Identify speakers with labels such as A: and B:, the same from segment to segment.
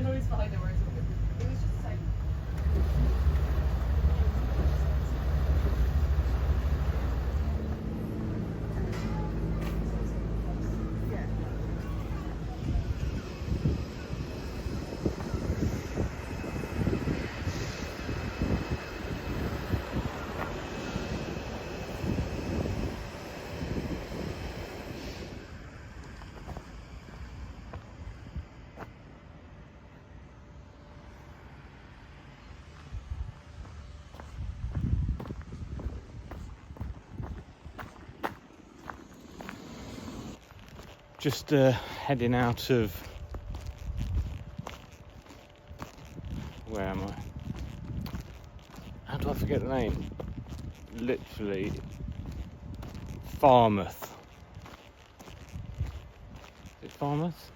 A: noise behind it where it's open. It was just like.
B: Just heading out of, where am I? How do I forget the name? Literally, Falmouth. Is it Falmouth?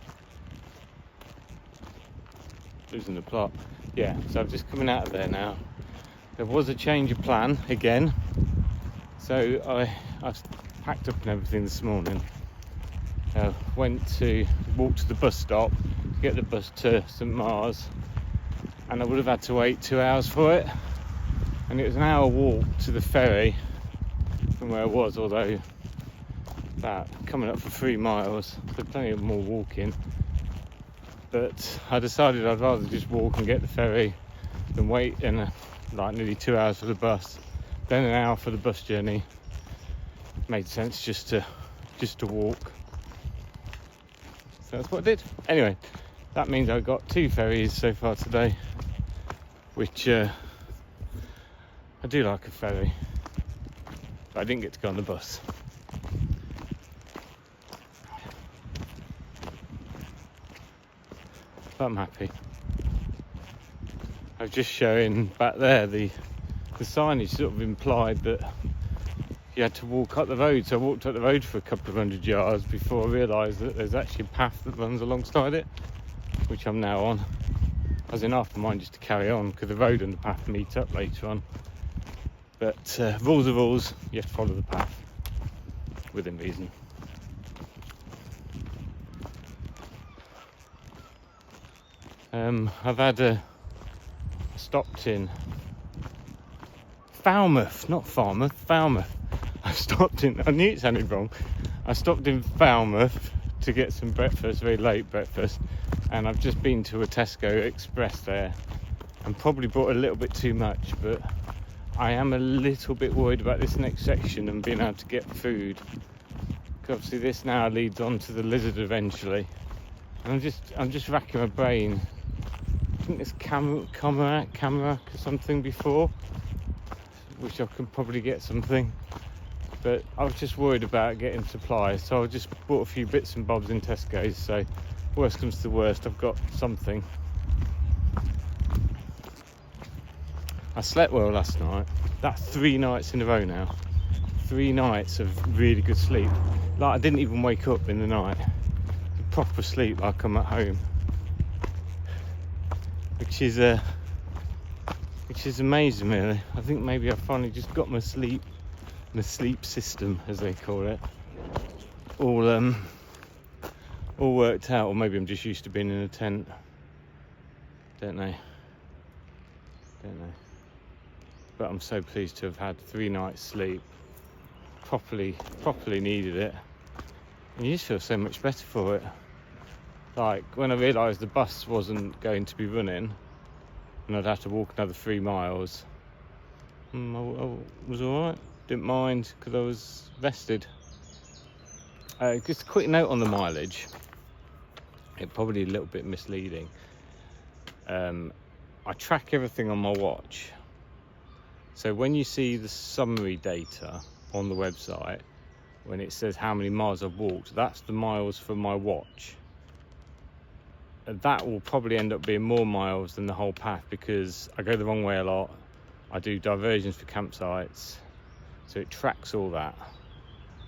B: Losing the plot. Yeah, so I'm just coming out of there now. There was a change of plan again. So I packed up and everything this morning. Walked to the bus stop to get the bus to St Mars, and I would have had to wait 2 hours for it, and it was an hour walk to the ferry from where I was, although that coming up for 3 miles, so plenty of more walking. But I decided I'd rather just walk and get the ferry than wait in like nearly 2 hours for the bus, then an hour for the bus journey. Made sense just to walk. So that's what I did. Anyway, that means I got 2 ferries so far today, which I do like a ferry, but I didn't get to go on the bus. But I'm happy. I was just showing back there the signage sort of implied that you had to walk up the road, so I walked up the road for a couple of 100 yards before I realised that there's actually a path that runs alongside it, which I'm now on. I was in half a mind just to carry on because the road and the path meet up later on. But rules are rules, you have to follow the path within reason. I've had stopped in Falmouth, not Falmouth, Falmouth. I knew it sounded wrong. I stopped in Falmouth to get some breakfast, very late breakfast, and I've just been to a Tesco Express there and probably bought a little bit too much, but I am a little bit worried about this next section and being able to get food. Because obviously this now leads on to the Lizard eventually, and I'm just racking my brain. I think there's Camerac or something before, which I can probably get something. But I was just worried about getting supplies, so I just bought a few bits and bobs in Tesco's, so worst comes to worst, I've got something. I slept well last night. That's 3 nights in a row now. 3 nights of really good sleep. Like, I didn't even wake up in the night. Proper sleep like I'm at home. Which is amazing, really. I think maybe I finally just got my sleep system, as they call it, all worked out, or maybe I'm just used to being in a tent. Don't know. But I'm so pleased to have had 3 nights sleep. Properly needed it, and you just feel so much better for it. Like when I realised the bus wasn't going to be running and I'd have to walk another 3 miles, I was alright. Didn't mind because I was rested. Just a quick note on the mileage. It's probably a little bit misleading. I track everything on my watch. So when you see the summary data on the website, when it says how many miles I've walked, that's the miles from my watch. That will probably end up being more miles than the whole path because I go the wrong way a lot. I do diversions for campsites, so it tracks all that.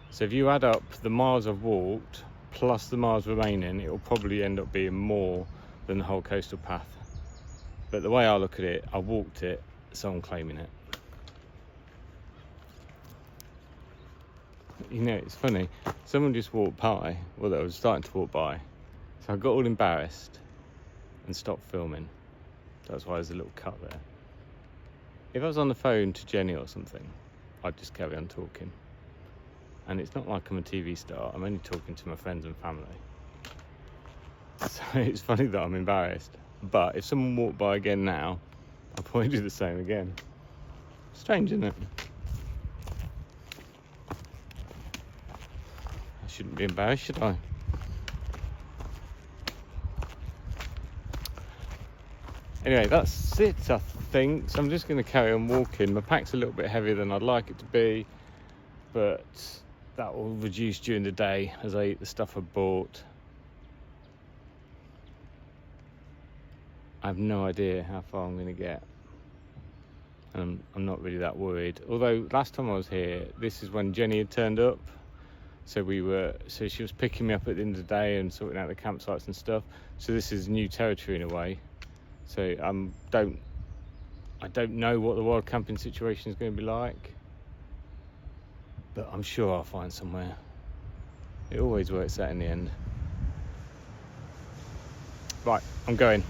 B: So if you add up the miles I've walked plus the miles remaining, it will probably end up being more than the whole coastal path. But the way I look at it, I walked it, so I'm claiming it. You know, it's funny, someone just walked by, well, they were starting to walk by, so I got all embarrassed and stopped filming. That's why there's a little cut there. If I was on the phone to Jenny or something, I'd just carry on talking. And it's not like I'm a TV star, I'm only talking to my friends and family. So it's funny that I'm embarrassed. But if someone walked by again now, I'll probably do the same again. Strange, isn't it? I shouldn't be embarrassed, should I? Anyway, that's it, I think. So I'm just going to carry on walking. My pack's a little bit heavier than I'd like it to be, but that will reduce during the day as I eat the stuff I bought. I have no idea how far I'm going to get. And I'm not really that worried. Although last time I was here, this is when Jenny had turned up. So she was picking me up at the end of the day and sorting out the campsites and stuff. So this is new territory in a way. So I don't know what the wild camping situation is going to be like, but I'm sure I'll find somewhere. It always works out in the end. Right, I'm going.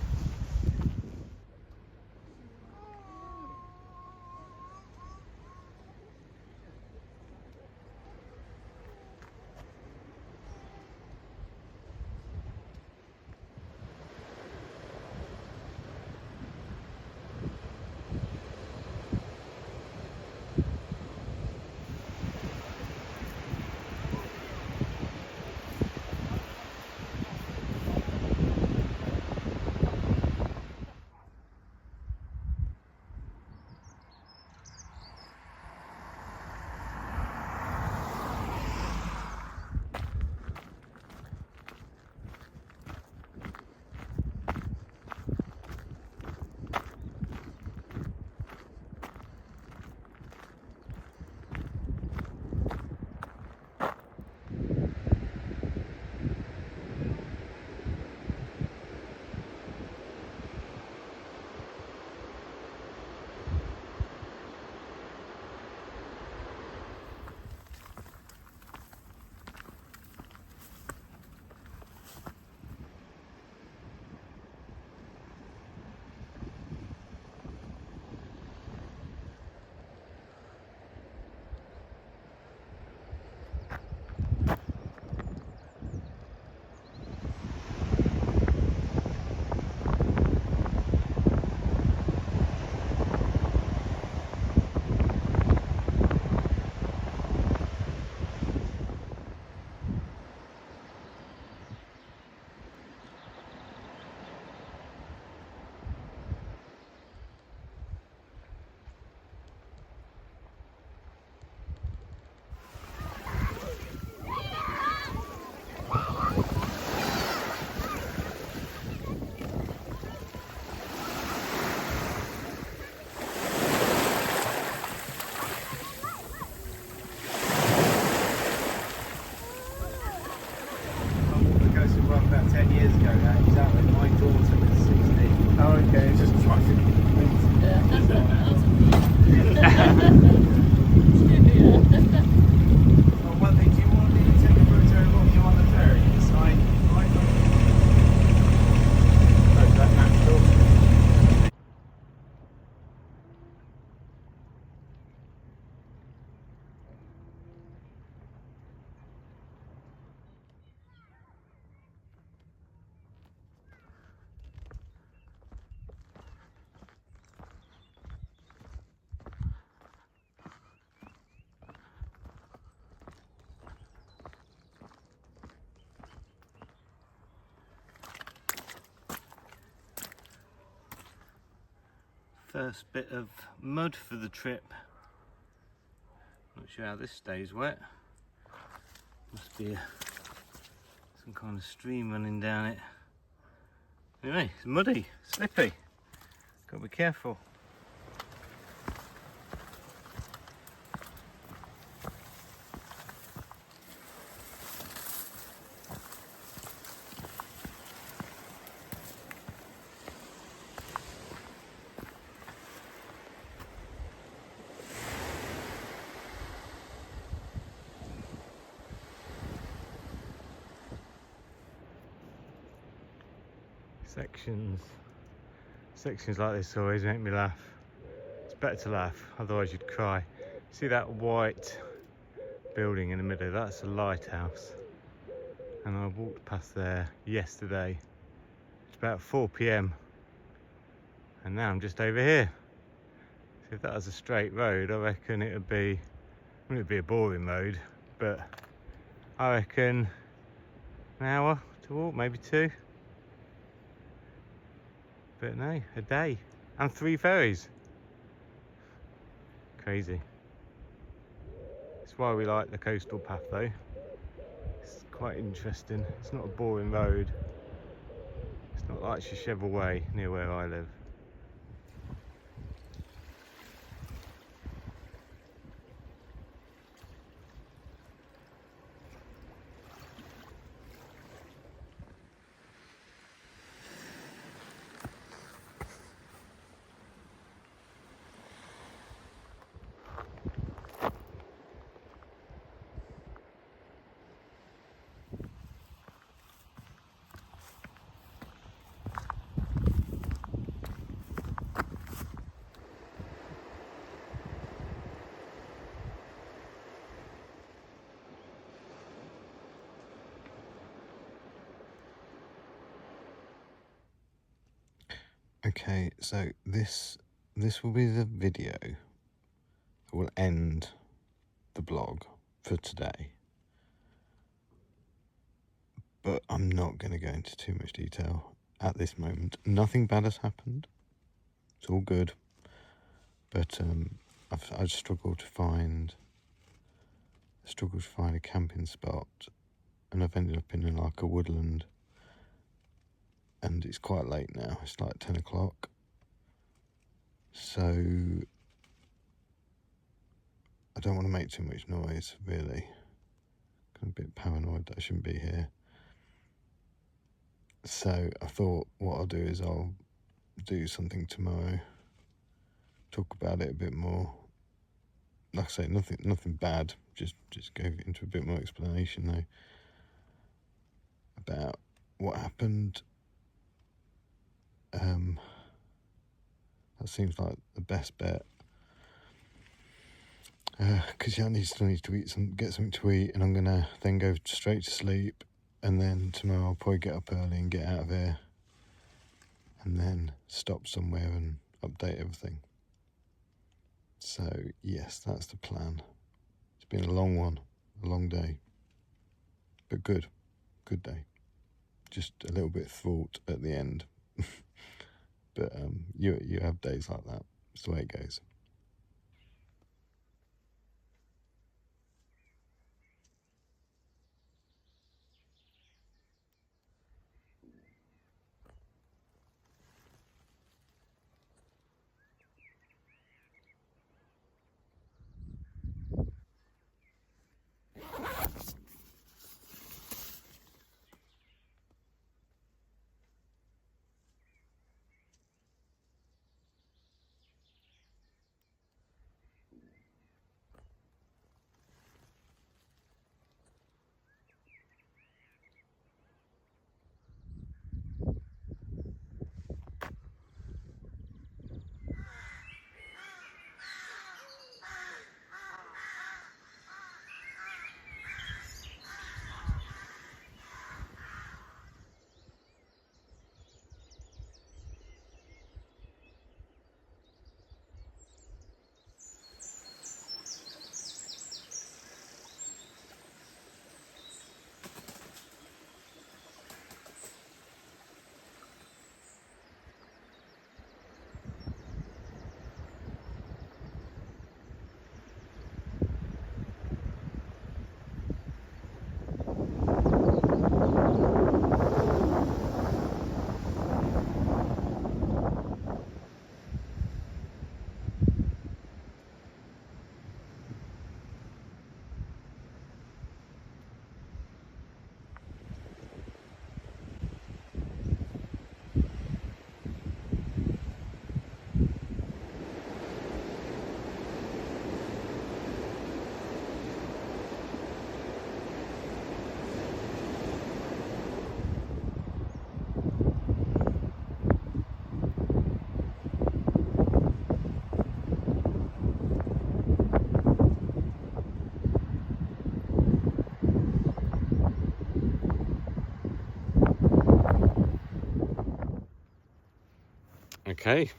C: About 10 years ago now, exactly. My daughter was 16.
B: Oh, okay, just trying to...
C: Well, one thing, do you want me to take a photo of you on the ferry? Yes, I
B: Oh, that natural.
C: First bit of mud for the trip. Not sure how this stays wet. Must be some kind of stream running down it. Anyway, it's muddy, slippy. Gotta be careful.
B: Sections like this always make me laugh. It's better to laugh, otherwise you'd cry. See that white building in the middle? That's a lighthouse. And I walked past there yesterday. It's about 4 p.m. and now I'm just over here. So if that was a straight road, I reckon it would be, wouldn't be a boring road, but I reckon an hour to walk, maybe 2. But no, a day and 3 ferries. Crazy. That's why we like the coastal path though. It's quite interesting. It's not a boring road. It's not like Sheshevel Way near where I live. Okay, so this will be the video that will end the blog for today. But I'm not going to go into too much detail at this moment. Nothing bad has happened. It's all good. But I've struggled to find a camping spot, and I've ended up in like a woodland. And it's quite late now. It's like 10 o'clock. So I don't want to make too much noise, really. I'm a bit paranoid that I shouldn't be here. So I thought what I'll do is I'll do something tomorrow. Talk about it a bit more. Like I say, nothing bad. Just go into a bit more explanation though about what happened. That seems like the best bet. Because I still need to get something to eat, and I'm gonna then go straight to sleep, and then tomorrow I'll probably get up early and get out of here, and then stop somewhere and update everything. So yes, that's the plan. It's been a long one, a long day, but good day. Just a little bit fraught at the end, but you have days like that. It's the way it goes. Okay.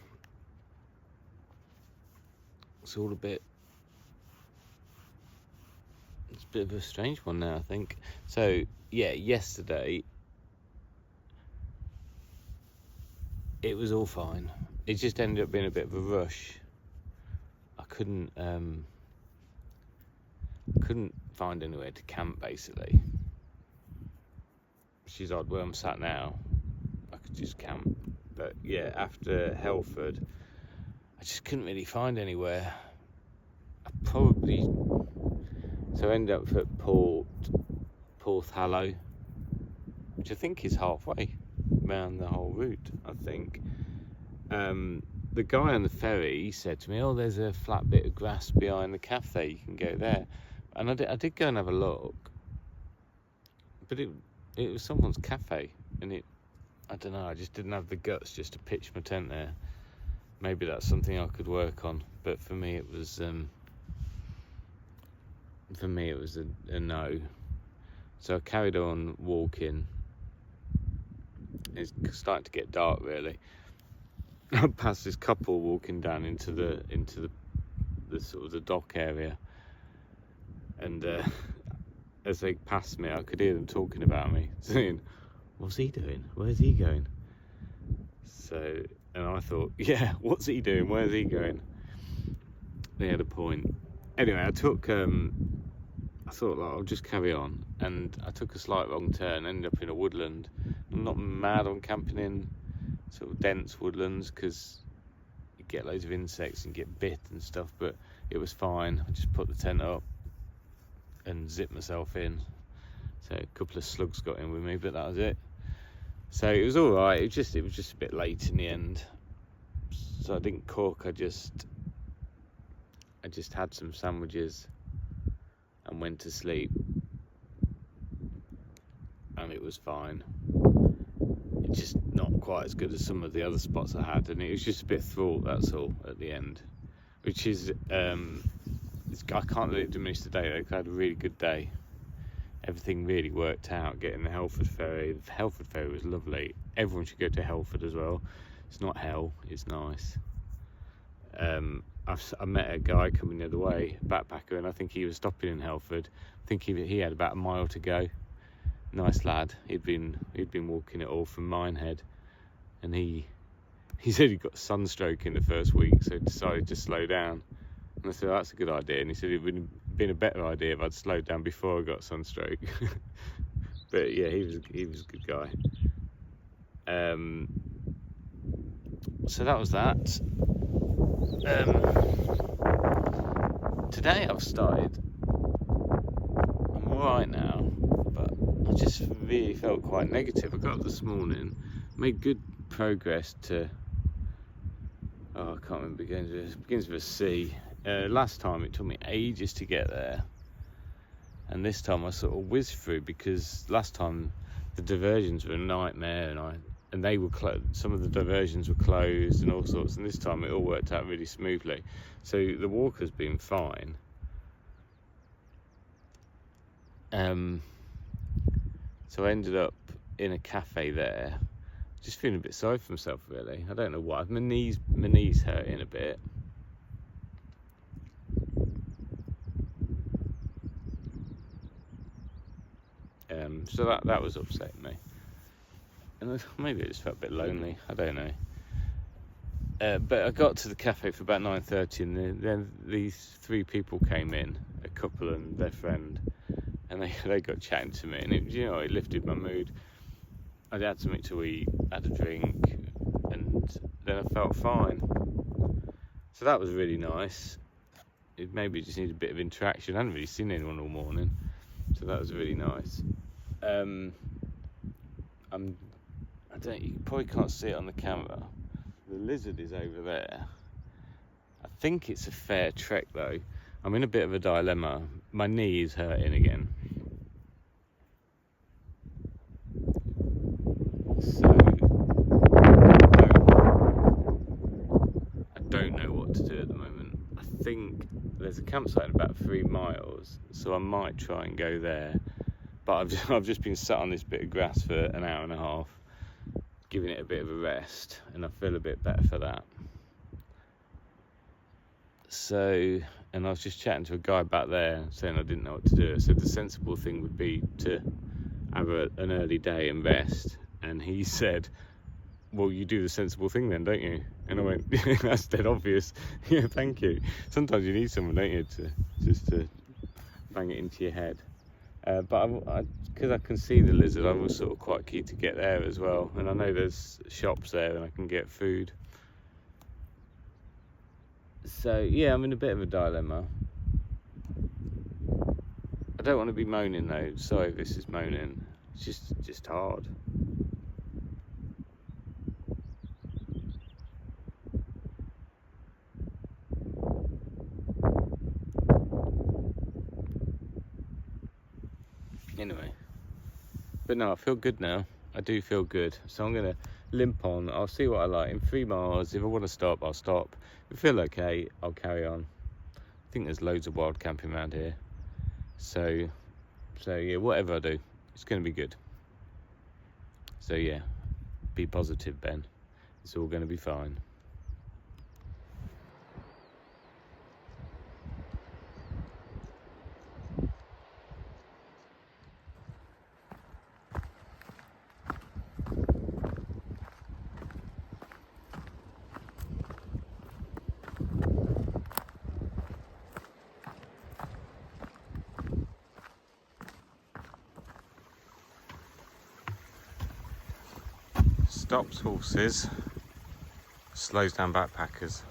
B: It's all it's a bit of a strange one now, I think. So, yeah, yesterday, it was all fine. It just ended up being a bit of a rush. I couldn't find anywhere to camp, basically. Which is odd. Where I'm sat now, I could just camp. But yeah, after Helford, I just couldn't really find anywhere. So I ended up at Porthleven, which I think is halfway around the whole route, I think. The guy on the ferry, he said to me, "Oh, there's a flat bit of grass behind the cafe, you can go there." And I did go and have a look, but it was someone's cafe, and I don't know, I just didn't have the guts just to pitch my tent there. Maybe that's something I could work on, but for me it was a no. So I carried on walking. It's starting to get dark, really. I passed this couple walking down into the sort of the dock area, and as they passed me, I could hear them talking about me, saying, "What's he doing? Where's he going?" So, and I thought, yeah, what's he doing? Where's he going? They had a point. Anyway, I thought, like, I'll just carry on, and I took a slight wrong turn, ended up in a woodland. I'm not mad on camping in sort of dense woodlands because you get loads of insects and get bit and stuff, but it was fine. I just put the tent up and zipped myself in. So a couple of slugs got in with me, but that was it. So it was all right. It was just a bit late in the end. So I didn't cook. I just had some sandwiches and went to sleep, and it was fine. It's just not quite as good as some of the other spots I had, and it was just a bit fraught, that's all, at the end, which is I can't let it diminish the day though, because I had a really good day. Everything really worked out. Getting the Helford ferry was lovely. Everyone should go to Helford as well. It's not hell, it's nice. I met a guy coming the other way, a backpacker, and I think he was stopping in Helford. I think he had about a mile to go. Nice lad. He'd been walking it all from Minehead, and he said he got sunstroke in the first week, so decided to slow down. And I said, "Oh, that's a good idea." And he said it would have been a better idea if I'd slowed down before I got sunstroke. But yeah, he was a good guy. So that was that. Today I've started. I'm alright now, but I just really felt quite negative. I got up this morning, made good progress to. Oh, I can't remember. It begins with a C. Last time it took me ages to get there, and this time I sort of whizzed through, because last time the diversions were a nightmare, and they were some of the diversions were closed and all sorts, and this time it all worked out really smoothly. So the walk has been fine. So I ended up in a cafe there, just feeling a bit sorry for myself, really. I don't know why. My knees hurting a bit. So that was upsetting me, and maybe I just felt a bit lonely. I don't know. But I got to the cafe for about 9:30, and then these three people came in, a couple and their friend, and they got chatting to me, and it lifted my mood. I had something to eat, had a drink, and then I felt fine. So that was really nice. It maybe just needed a bit of interaction. I hadn't really seen anyone all morning, so that was really nice. You probably can't see it on the camera. The lizard is over there. I think it's a fair trek though. I'm in a bit of a dilemma. My knee is hurting again. So I don't know what to do at the moment. I think there's a campsite about 3 miles, so I might try and go there. But I've just been sat on this bit of grass for an hour and a half. giving it a bit of a rest, and I feel a bit better for that. So, and I was just chatting to a guy back there saying I didn't know what to do. I said the sensible thing would be to have an early day and rest, and he said, well, you do the sensible thing then, don't you? And I went, that's dead obvious. Yeah, thank you. Sometimes you need someone, don't you, to bang it into your head. But because I can see the lizard, I was sort of quite keen to get there as well. And I know there's shops there and I can get food. So yeah, I'm in a bit of a dilemma. I don't want to be moaning though. Sorry if this is moaning. It's just hard. Anyway, but no, I feel good now. I do feel good, so I'm gonna limp on. I'll see what I like in 3 miles. If I want to stop, I'll stop. If I feel okay, I'll carry on. I think there's loads of wild camping around here, so yeah, whatever I do, it's gonna be good. So yeah, be positive, Ben. It's all gonna be fine. Stops horses, slows down backpackers.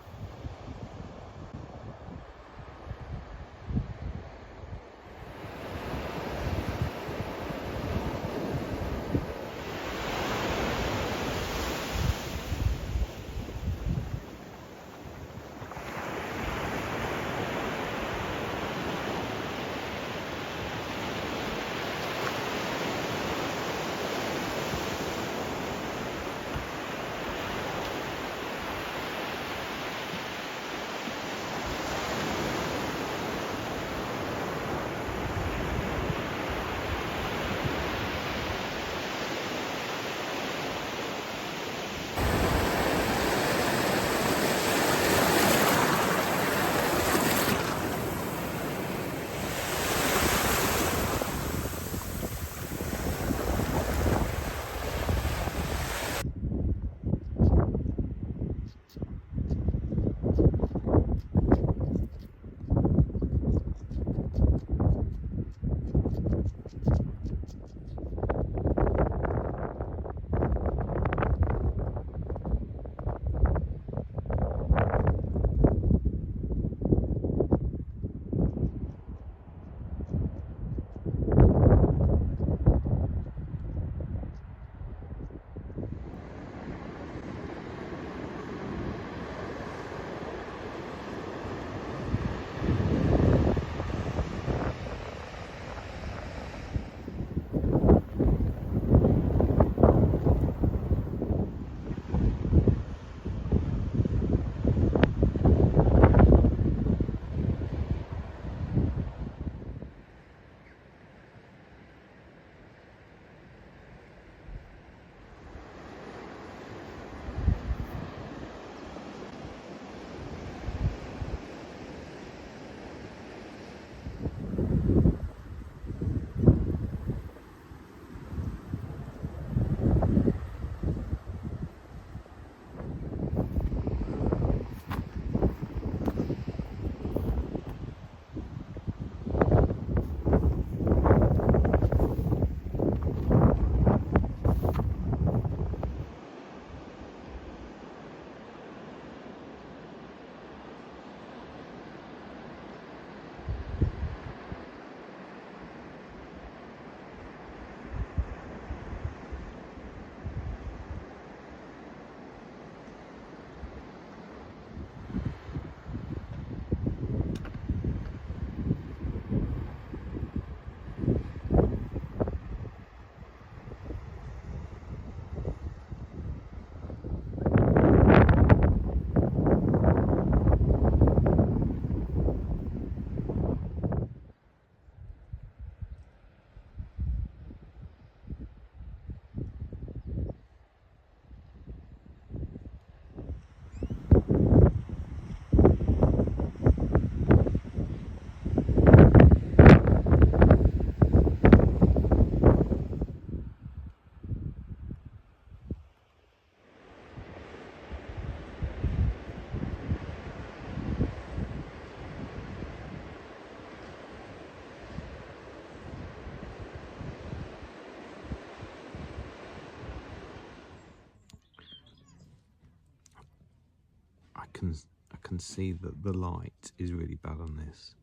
B: can see that the light is really bad on this,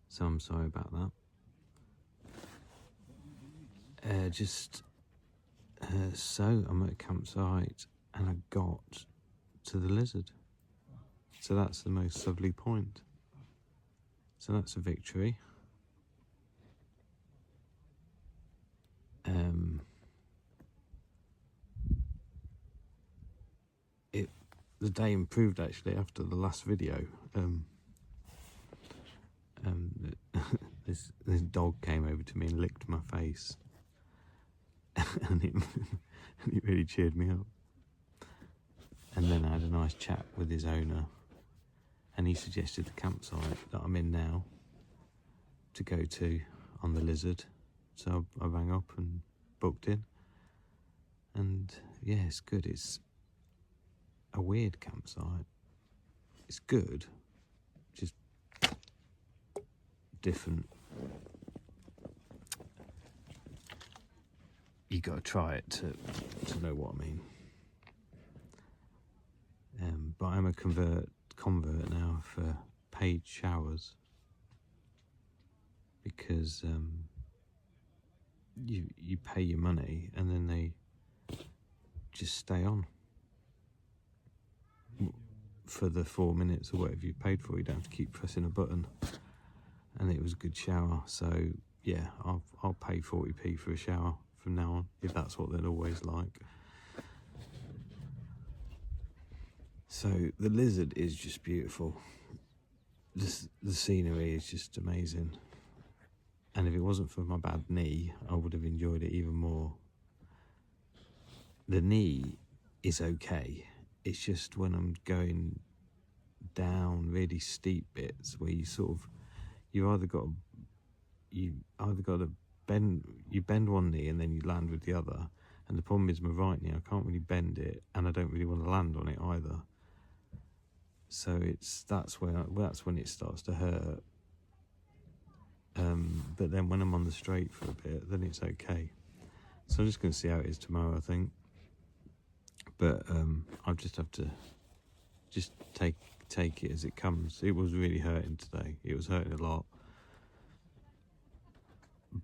B: so I'm sorry about that. So I'm at a campsite and I got to the lizard, so that's the most southerly point, so that's a victory. The day improved actually after the last video. This dog came over to me and licked my face, and it really cheered me up. And then I had a nice chat with his owner, and he suggested the campsite that I'm in now to go to on the lizard. So I rang up and booked in, and yeah, it's good. It's a weird campsite. It's good, just different. You got to try it to know what I mean. But I'm a convert now for paid showers, because you pay your money and then they just stay on for the 4 minutes or whatever you paid for. You don't have to keep pressing a button, and it was a good shower. So yeah, I'll pay 40p for a shower from now on, if that's what they're always like. So the lizard is just beautiful. The scenery is just amazing, and if it wasn't for my bad knee, I would have enjoyed it even more. The knee is okay, it's just when I'm going down really steep bits where you either got to bend one knee and then you land with the other, and the problem is my right knee, I can't really bend it and I don't really want to land on it either. So that's when it starts to hurt. But then when I'm on the straight for a bit, then it's okay. So I'm just going to see how it is tomorrow, I think. But I'll just have to take it as it comes. It was really hurting today. It was hurting a lot.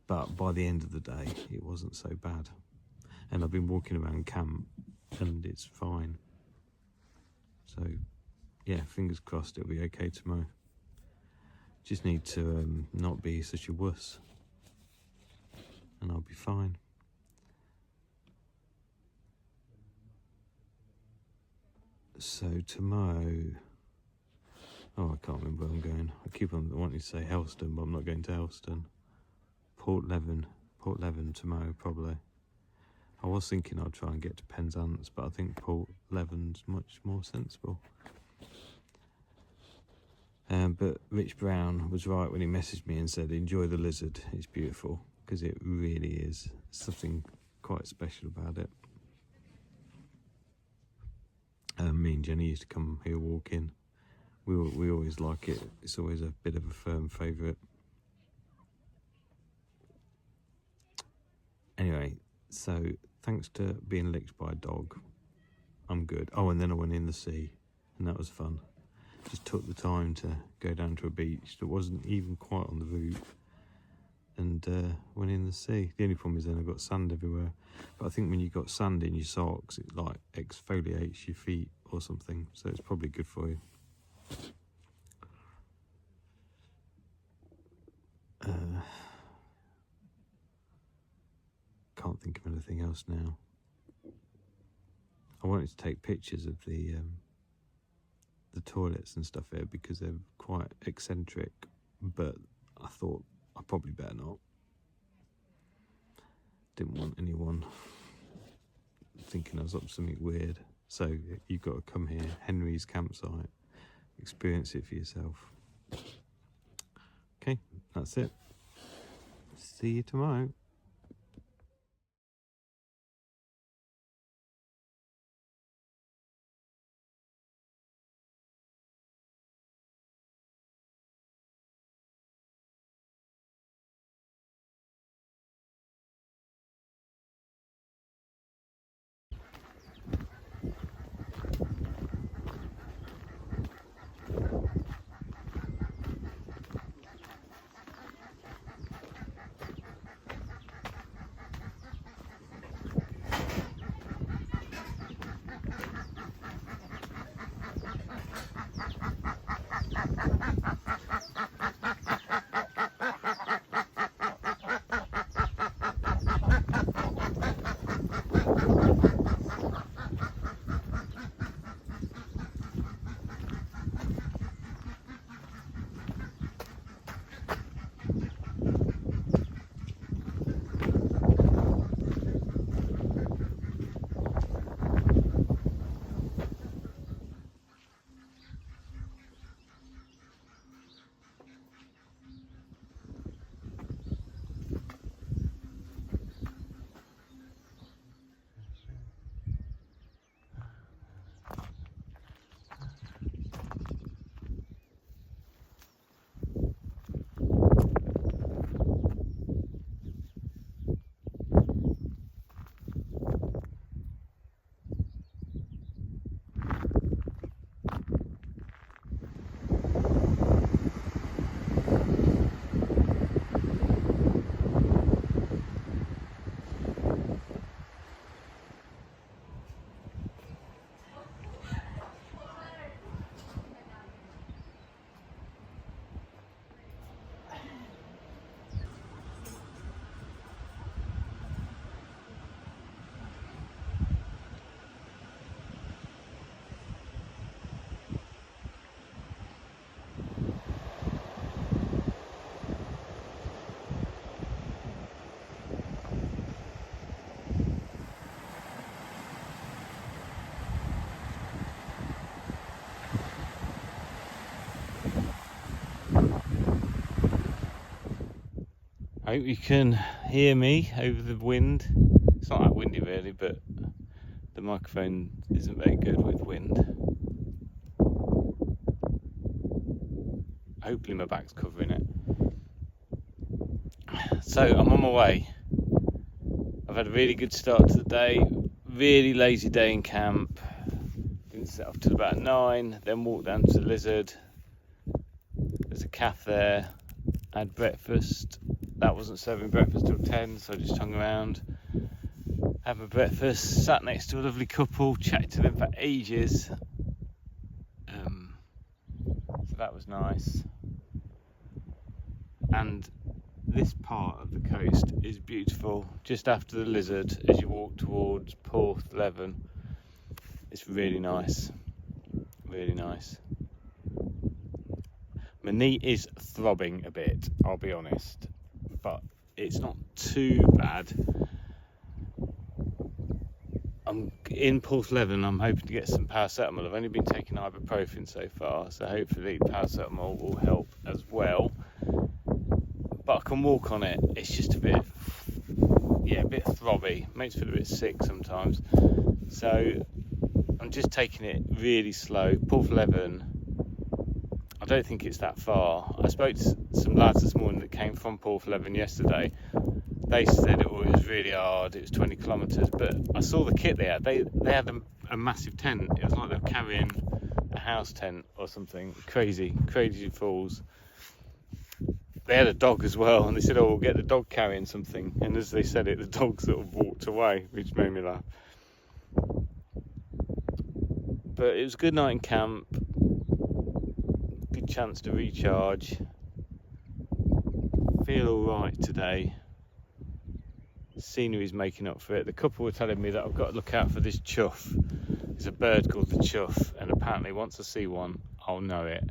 B: But by the end of the day, it wasn't so bad. And I've been walking around camp and it's fine. So yeah, fingers crossed it'll be okay tomorrow. Just need to not be such a wuss, and I'll be fine. So tomorrow, I can't remember where I'm going. I keep on wanting to say Helston, but I'm not going to Helston. Porthleven tomorrow probably. I was thinking I'd try and get to Penzance, but I think Porthleven's much more sensible. But Rich Brown was right when he messaged me and said, enjoy the lizard, it's beautiful, because it really is. Something quite special about it. Me and Jenny used to come here walking. We always like it. It's always a bit of a firm favourite. Anyway, so thanks to being licked by a dog, I'm good. Oh, and then I went in the sea, and that was fun. Just took the time to go down to a beach that wasn't even quite on the route, and went in the sea. The only problem is then I got sand everywhere. But I think when you got sand in your socks, it like exfoliates your feet or something, so it's probably good for you. Can't think of anything else now. I wanted to take pictures of the toilets and stuff here because they're quite eccentric, but I thought I probably better not. Didn't want anyone thinking I was up to something weird. So you've got to come here, Henry's campsite, experience it for yourself. Okay, that's it. See you tomorrow. I hope you can hear me over the wind. It's not that windy really, but the microphone isn't very good with wind. Hopefully my back's covering it. So I'm on my way. I've had a really good start to the day. Really lazy day in camp. Didn't set off till about 9, then walked down to the Lizard. There's a cafe there. Had breakfast. That wasn't serving breakfast till 10, so I just hung around. Had my breakfast, sat next to a lovely couple, chatted to them for ages. So that was nice. And this part of the coast is beautiful. Just after the Lizard, as you walk towards Porthleven, it's really nice. Really nice. My knee is throbbing a bit, I'll be honest, but it's not too bad. I'm in Porthleven. I'm hoping to get some paracetamol. I've only been taking ibuprofen so far, so hopefully paracetamol will help as well. But I can walk on it. It's just a bit throbby. Makes me feel a bit sick sometimes. So I'm just taking it really slow. Porthleven, I don't think it's that far. I spoke to some lads this morning that came from Porthleven yesterday. They said it was really hard. It was 20 kilometres, but I saw the kit they had. They had a massive tent. It was like they were carrying a house tent or something. Crazy fools. They had a dog as well, and they said, "Oh, we'll get the dog carrying something." And as they said it, the dog sort of walked away, which made me laugh. But it was a good night in camp. Good chance to recharge. Feel all right today. Scenery's making up for it. The couple were telling me that I've got to look out for this chuff. There's a bird called the chuff, and apparently once I see one, I'll know it.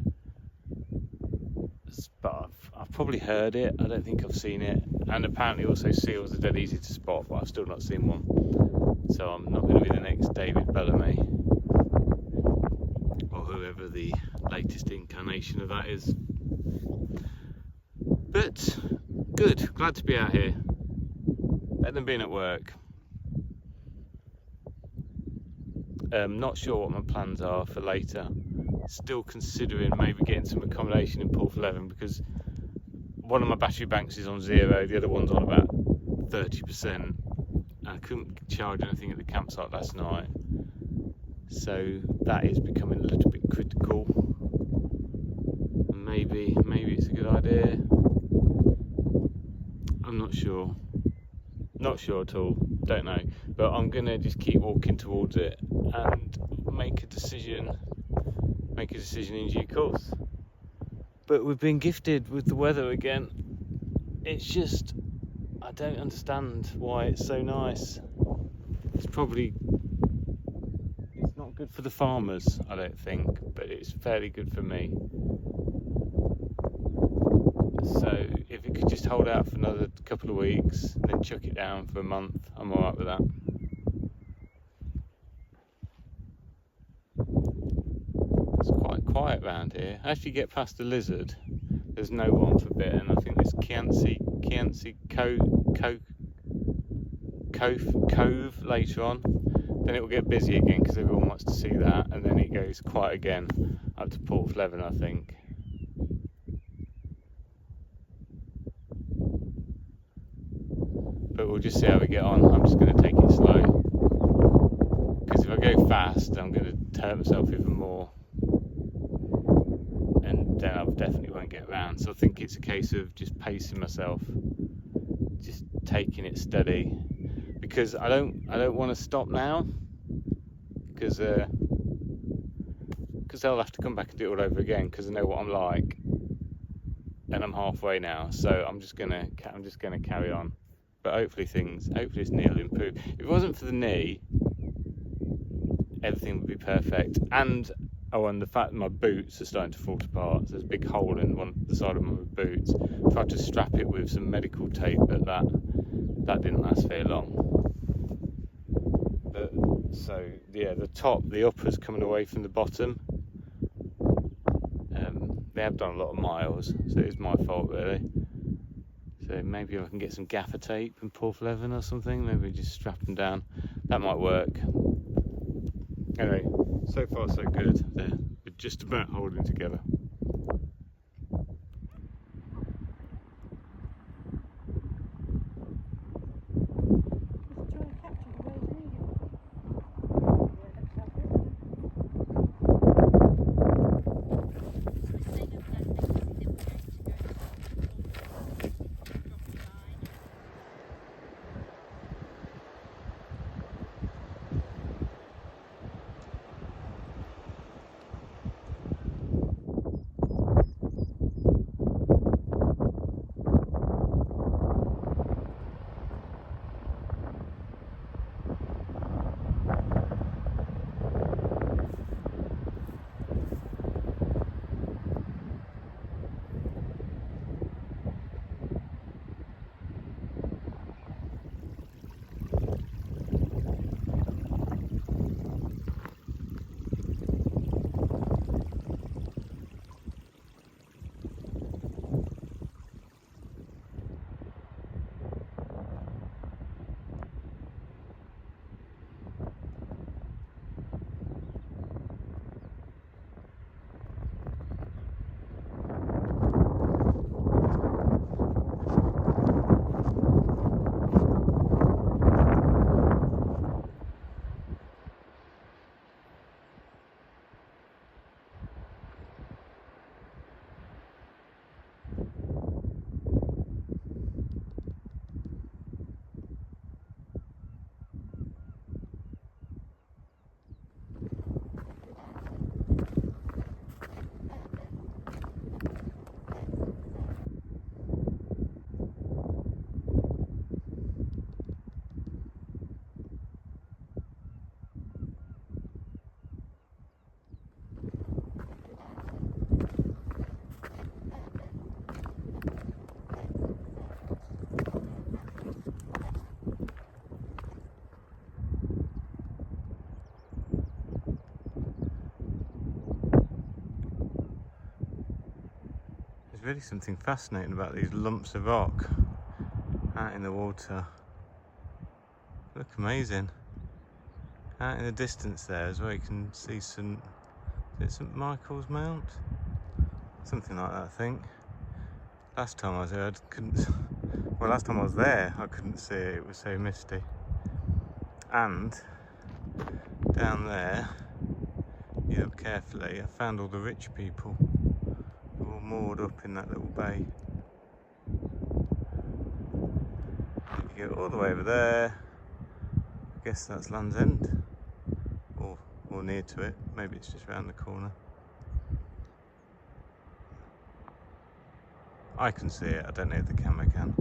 B: But I've probably heard it. I don't think I've seen it. And apparently also seals are dead easy to spot, but I've still not seen one. So I'm not going to be the next David Bellamy, or whoever the latest incarnation of that is. But good, glad to be out here. Better than being at work. Not sure what my plans are for later. Still considering maybe getting some accommodation in Porthleven, because one of my battery banks is on 0, the other one's on about 30%. I couldn't charge anything at the campsite last night, so that is becoming a little bit critical. Maybe it's a good idea. I'm not sure. Not sure at all. Don't know. But I'm gonna just keep walking towards it and make a decision in due course. But we've been gifted with the weather again. It's just, I don't understand why it's so nice. It's not good for the farmers, I don't think, but it's fairly good for me. So if it could just hold out for another couple of weeks, then chuck it down for a month, I'm alright with that. It's quite quiet around here. As you get past the Lizard, there's no one for a bit, and I think there's Chianti Cove later on. Then it will get busy again because everyone wants to see that, and then it goes quiet again up to Porthleven, I think. But we'll just see how we get on. I'm just going to take it slow, because if I go fast, I'm going to hurt myself even more, and then I definitely won't get round. So I think it's a case of just pacing myself, just taking it steady, because I don't want to stop now, because I'll have to come back and do it all over again, because I know what I'm like, and I'm halfway now. So I'm just gonna carry on. But hopefully this knee will improve. If it wasn't for the knee, everything would be perfect. And the fact that my boots are starting to fall apart. So there's a big hole in the side of my boots. I tried to strap it with some medical tape, but that didn't last very long. But so yeah, the upper's coming away from the bottom. They have done a lot of miles, so it's my fault really. So maybe I can get some gaffer tape and Porthleven or something. Maybe just strap them down. That might work. Anyway, so far so good. They're just about holding together. There's really something fascinating about these lumps of rock out in the water. Look amazing. Out in the distance there as well, you can see some, is it St Michael's Mount? Something like that, I think. Last time I was there, last time I was there, I couldn't see it, it was so misty. And down there, you look carefully, I found all the rich people who were all moored up in that little bay. If you go all the way over there, I guess that's Land's End, or near to it. Maybe it's just round the corner. I can see it, I don't know if the camera can.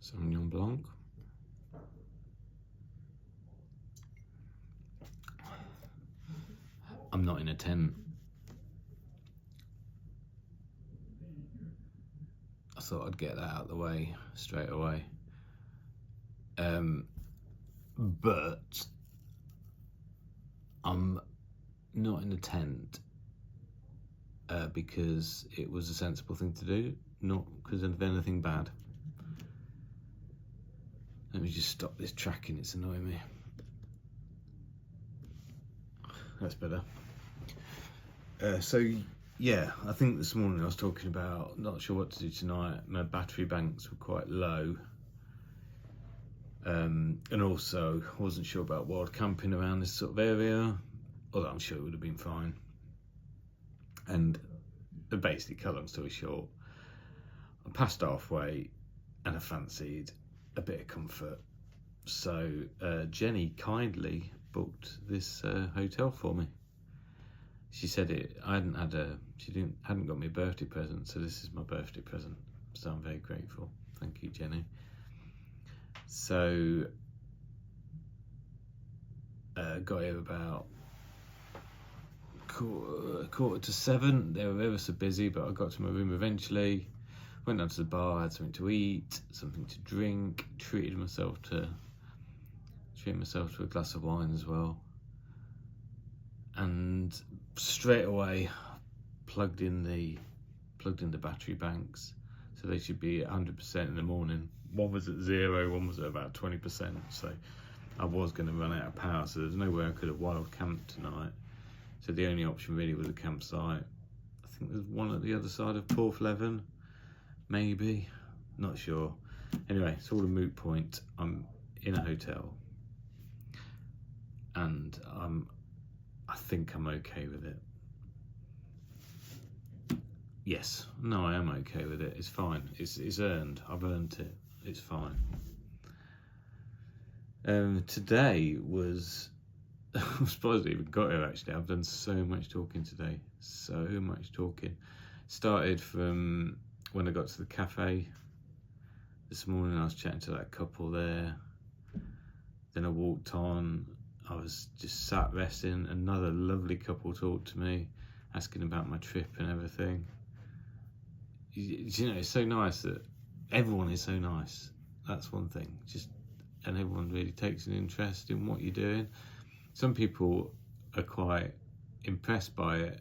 B: Sauvignon Blanc. not in a tent. I thought I'd get that out of the way straight away. But I'm not in a tent because it was a sensible thing to do, not because of anything bad. Let me just stop this tracking, it's annoying me. That's better. So yeah, I think this morning I was talking about not sure what to do tonight. My battery banks were quite low. And also I wasn't sure about wild camping around this sort of area, although I'm sure it would have been fine. And basically, cut long story short, I passed halfway and I fancied a bit of comfort. So Jenny kindly booked this hotel for me. She said hadn't got me a birthday present, so this is my birthday present. So I'm very grateful. Thank you, Jenny. So got here about quarter to 7. They were ever so busy, but I got to my room eventually. Went down to the bar, had something to eat, something to drink, treated myself to a glass of wine as well. And straight away plugged in the battery banks, so they should be at 100% in the morning. One was at 0, one was at about 20%, so I was going to run out of power, so there's no way I could have wild camped tonight. So the only option really was a campsite. I think there's one at the other side of Porthleven, maybe, not sure. Anyway, it's all a moot point. I'm in a hotel and I think I'm okay with it. Yes, no, I am okay with it. It's fine. It's earned. I've earned it. It's fine. Today was, I'm surprised I even got here actually. I've done so much talking today. So much talking. Started from when I got to the cafe this morning. I was chatting to that couple there. Then I walked on. I was just sat resting. Another lovely couple talked to me, asking about my trip and everything. You know, it's so nice that everyone is so nice. That's one thing. And everyone really takes an interest in what you're doing. Some people are quite impressed by it,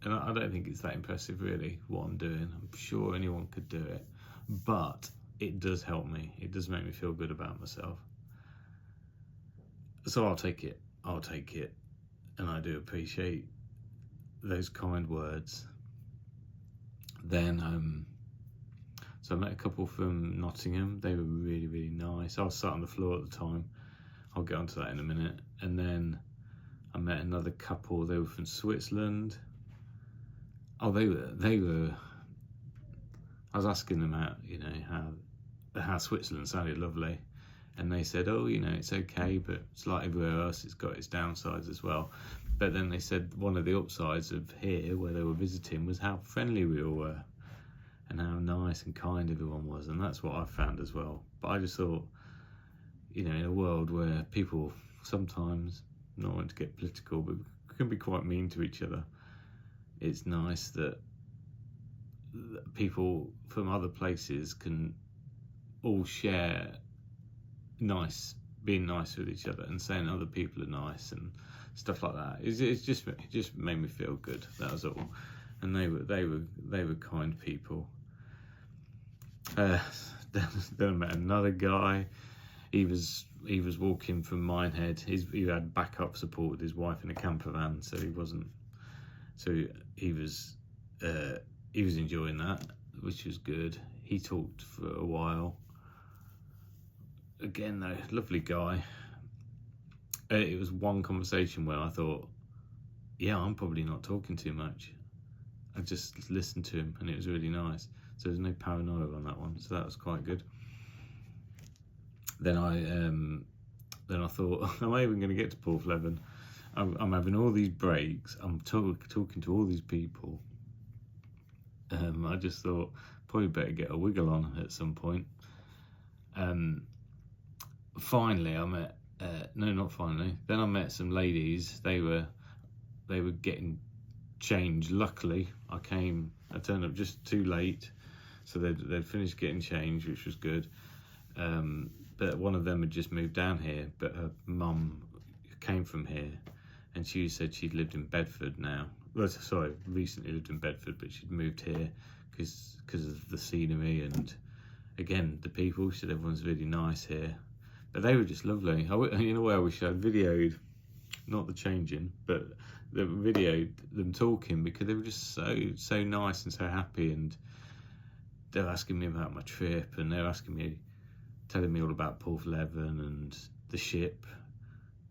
B: and I don't think it's that impressive really what I'm doing. I'm sure anyone could do it, but it does help me. It does make me feel good about myself. So I'll take it, and I do appreciate those kind words. Then, so I met a couple from Nottingham. They were really, really nice. I was sat on the floor at the time. I'll get onto that in a minute. And then I met another couple. They were from Switzerland. Oh, they were. I was asking them how Switzerland sounded lovely. And they said, oh, it's okay, but it's like everywhere else, it's got its downsides as well. But then they said one of the upsides of here, where they were visiting, was how friendly we all were and how nice and kind everyone was. And that's what I found as well. But I just thought, in a world where people sometimes, not want to get political, but can be quite mean to each other, it's nice that people from other places can all share being nice with each other and saying other people are nice and stuff like that. It just made me feel good. That was all. And they were kind people. Then I met another guy. He was walking from Minehead. He had backup support with his wife in a camper van, so he wasn't. So he was enjoying that, which was good. He talked for a while. Again, though, lovely guy. It was one conversation where I thought, yeah, I'm probably not talking too much. I just listened to him, and it was really nice. So there's no paranoia on that one, so that was quite good. Then I thought, am I even going to get to Porthleven? I'm having all these breaks. I'm talking to all these people. I just thought probably better get a wiggle on at some point. Finally, I met. No, not finally. Then I met some ladies. They were they were getting changed. Luckily, I turned up just too late, so they'd finished getting changed, which was good. But one of them had just moved down here, but her mum came from here, and she said she'd lived in Bedford now. Well, sorry, recently lived in Bedford, but she'd moved here because of the scenery and, again, the people. She said everyone's really nice here. But they were just lovely. In a way, I wish I'd videoed, not the changing, but the videoed them talking, because they were just so nice and so happy. And they were asking me about my trip, and they were telling me all about Porthleven and the ship.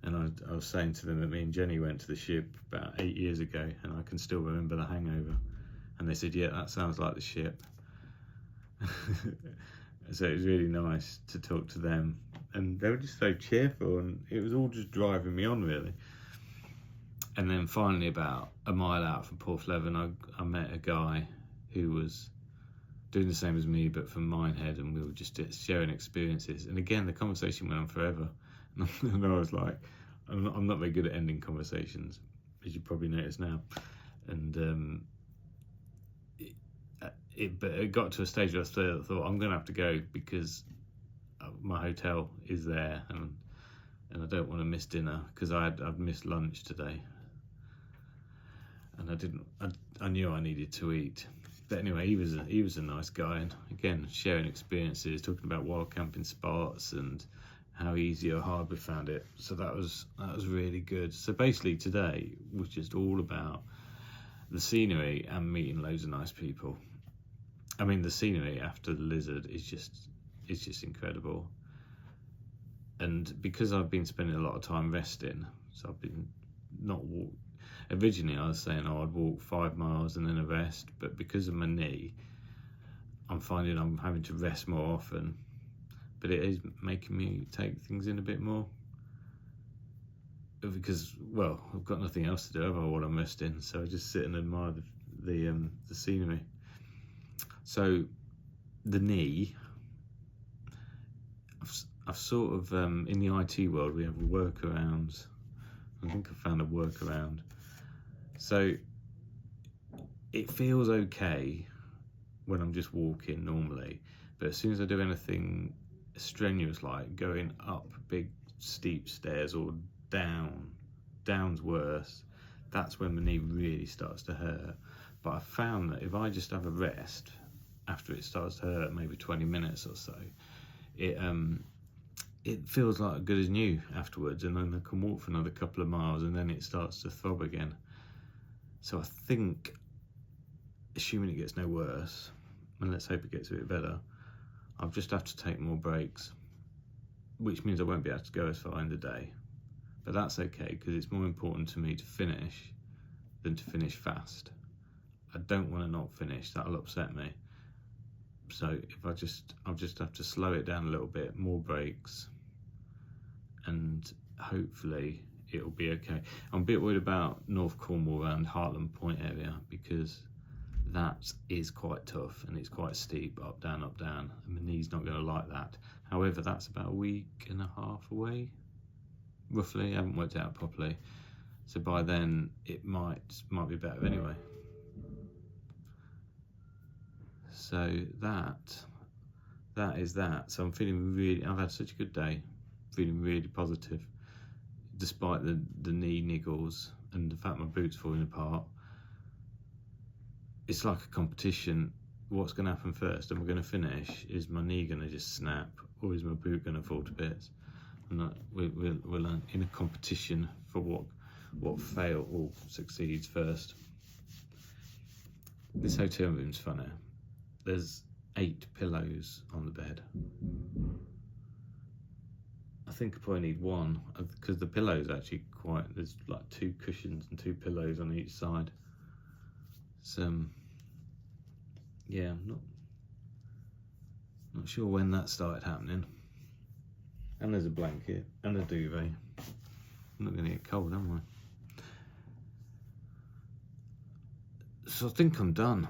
B: And I was saying to them that me and Jenny went to the ship about 8 years ago, and I can still remember the hangover. And they said, yeah, that sounds like the ship. So it was really nice to talk to them. And they were just so cheerful, and it was all just driving me on, really. And then finally, about a mile out from Porthleven, I met a guy who was doing the same as me, but from Minehead, and we were just sharing experiences. And again, the conversation went on forever. And I was like, I'm not very good at ending conversations, as you probably notice now. And but it got to a stage where I thought I'm going to have to go, because my hotel is there, and I don't want to miss dinner, because I'd missed lunch today, and I knew I needed to eat. But anyway, he was a nice guy, and again, sharing experiences, talking about wild camping spots and how easy or hard we found it. So that was really good. So basically today was just all about the scenery and meeting loads of nice people. I mean, the scenery after the blizzard is just incredible. And because I've been spending a lot of time resting, so I've been not walk. Originally I was saying, I'd walk 5 miles and then a rest, but because of my knee, I'm finding I'm having to rest more often. But it is making me take things in a bit more, because, well, I've got nothing else to do while I'm resting, so I just sit and admire the scenery. So the knee, I've sort of, in the IT world, we have workarounds. I think I found a workaround. So it feels okay when I'm just walking normally, but as soon as I do anything strenuous, like going up big steep stairs or down's worse, that's when my knee really starts to hurt. But I found that if I just have a rest after it starts to hurt, maybe 20 minutes or so, it feels like good as new afterwards, and then I can walk for another couple of miles, and then it starts to throb again. So I think, assuming it gets no worse, and let's hope it gets a bit better, I'll just have to take more breaks, which means I won't be able to go as far in the day. But that's okay, because it's more important to me to finish than to finish fast. I don't want to not finish, that'll upset me. So I'll just have to slow it down a little bit, more breaks, and hopefully it'll be okay. I'm a bit worried about North Cornwall around Hartland Point area, because that is quite tough and it's quite steep, up, down, and my knee's not going to like that. However, that's about a week and a half away, roughly. I haven't worked it out properly, so by then it might be better anyway. So that is that. So I'm feeling I've had such a good day, feeling really positive, despite the knee niggles and the fact my boot's falling apart. It's like a competition. What's going to happen first? Am I going to finish? Is my knee going to just snap, or is my boot going to fall to bits? And we're in a competition for what fails or succeeds first. This hotel room's funny. There's 8 pillows on the bed. I think I probably need 1, because the pillow's actually there's like 2 cushions and 2 pillows on each side. So yeah, I'm not sure when that started happening. And there's a blanket and a duvet. I'm not going to get cold, am I? So I think I'm done.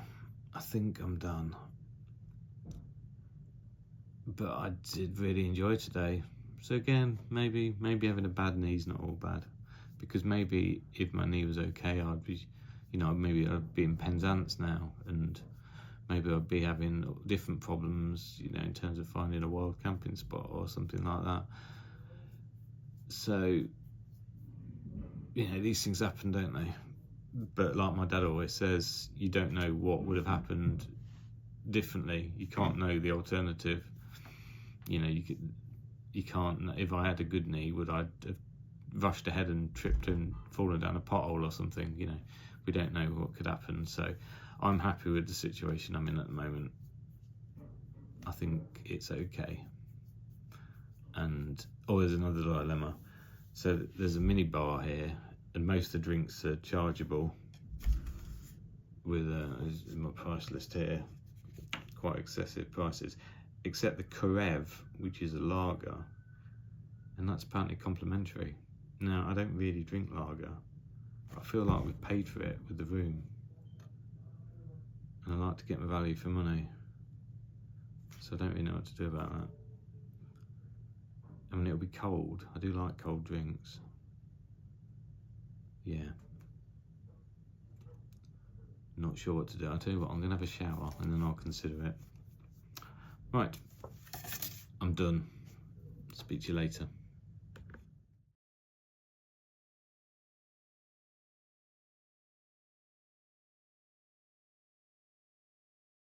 B: But I did really enjoy today. So again, maybe having a bad knee's not all bad. because maybe if my knee was okay, I'd be, you know, maybe I'd be in Penzance now, and maybe I'd be having different problems, you know, in terms of finding a wild camping spot or something like that. So, you know, these things happen, don't they? But like my dad always says, you don't know what would have happened differently. You can't know the alternative. You know, you can't. If I had a good knee, would I have rushed ahead and tripped and fallen down a pothole or something? You know, we don't know what could happen. So I'm happy with the situation I'm in at the moment. I think it's okay. And there's another dilemma. So there's a mini bar here, and most of the drinks are chargeable. With my price list here, quite excessive prices, except the Karev, which is a lager, and that's apparently complimentary. Now, I don't really drink lager, but I feel like we've paid for it with the room, and I like to get my value for money, so I don't really know what to do about that. I mean, it'll be cold. I do like cold drinks. Yeah. Not sure what to do. I'll tell you what, I'm going to have a shower and then I'll consider it. Right, I'm done. Speak to you later.